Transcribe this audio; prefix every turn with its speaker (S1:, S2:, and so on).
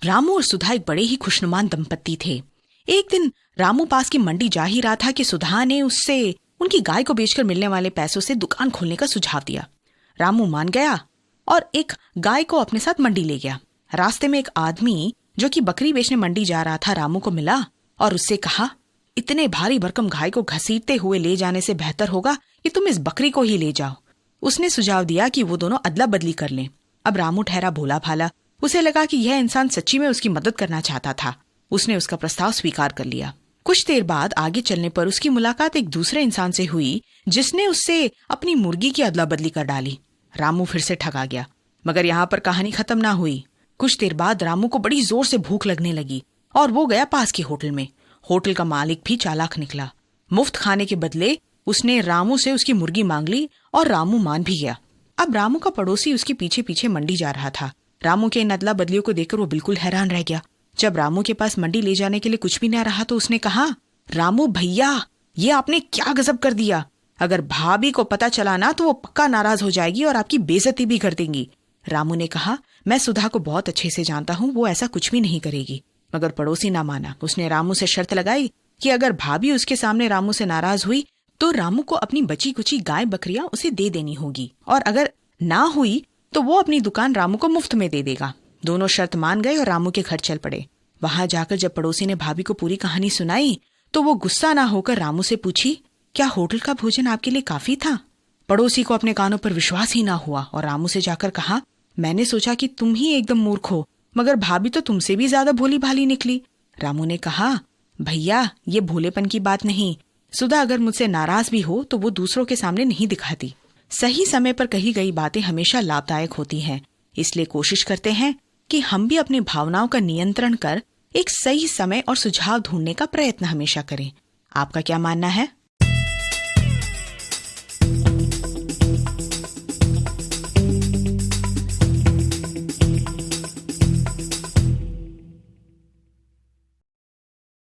S1: रामू और सुधा एक बड़े ही खुशनुमा दंपत्ति थे। एक दिन रामू पास की मंडी जा ही रहा था कि सुधा ने उससे उनकी गाय को बेचकर मिलने वाले पैसों से दुकान खोलने का सुझाव दिया। रामू मान गया और एक गाय को अपने साथ मंडी ले गया। रास्ते में एक आदमी जो कि बकरी बेचने मंडी जा रहा था रामू को मिला और उससे कहा, इतने भारी भरकम गाय को घसीटते हुए ले जाने से बेहतर होगा कि तुम इस बकरी को ही ले जाओ। उसने सुझाव दिया कि वो दोनों अदला बदली कर लें। अब रामू ठहरा भोला भाला। उसे लगा कि यह इंसान सच्ची में उसकी मदद करना चाहता था। उसने उसका प्रस्ताव स्वीकार कर लिया। कुछ देर बाद आगे चलने पर उसकी मुलाकात एक दूसरे इंसान से हुई जिसने उससे अपनी मुर्गी की अदला बदली कर डाली। रामू फिर से ठगा गया। मगर यहाँ पर कहानी खत्म ना हुई। कुछ देर बाद रामू को बड़ी जोर से भूख लगने लगी और वो गया पास के होटल में। होटल का मालिक भी चालाक निकला। मुफ्त खाने के बदले उसने रामू से उसकी मुर्गी मांग ली और रामू मान भी गया। अब रामू का पड़ोसी उसके पीछे पीछे मंडी जा रहा था। रामू के इन अदला बदलियों को देखकर वो बिल्कुल हैरान रह गया। जब रामू के पास मंडी ले जाने के लिए कुछ भी न रहा तो उसने कहा, रामू भैया, ये आपने क्या गजब कर दिया। अगर भाभी को पता चला ना तो वो पक्का नाराज हो जाएगी और आपकी बेइज्जती भी कर देंगी। रामू ने कहा, मैं सुधा को बहुत अच्छे से जानता हूँ, वो ऐसा कुछ भी नहीं करेगी। मगर पड़ोसी ना माना। उसने रामू से शर्त लगाई कि अगर भाभी उसके सामने रामू से नाराज हुई तो रामू को अपनी बची कुची गाय बकरियां उसे दे देनी होगी, और अगर ना हुई तो वो अपनी दुकान रामू को मुफ्त में दे देगा। दोनों शर्त मान गए और रामू के घर चल पड़े। वहां जाकर जब पड़ोसी ने भाभी को पूरी कहानी सुनाई तो वो गुस्सा ना होकर रामू से पूछी, क्या होटल का भोजन आपके लिए काफी था? पड़ोसी को अपने कानों पर विश्वास ही ना हुआ और रामू से जाकर कहा, मैंने सोचा कि तुम ही एकदम मूर्ख हो, मगर भाभी तो तुमसे भी ज्यादा भोली भाली निकली। रामू ने कहा, भैया, ये भोलेपन की बात नहीं। सुधा अगर मुझसे नाराज भी हो तो वो दूसरों के सामने नहीं दिखाती। सही समय पर कही गई बातें हमेशा लाभदायक होती हैं। इसलिए कोशिश करते हैं कि हम भी अपनी भावनाओं का नियंत्रण कर एक सही समय और सुझाव ढूंढने का प्रयत्न हमेशा करें। आपका क्या मानना है?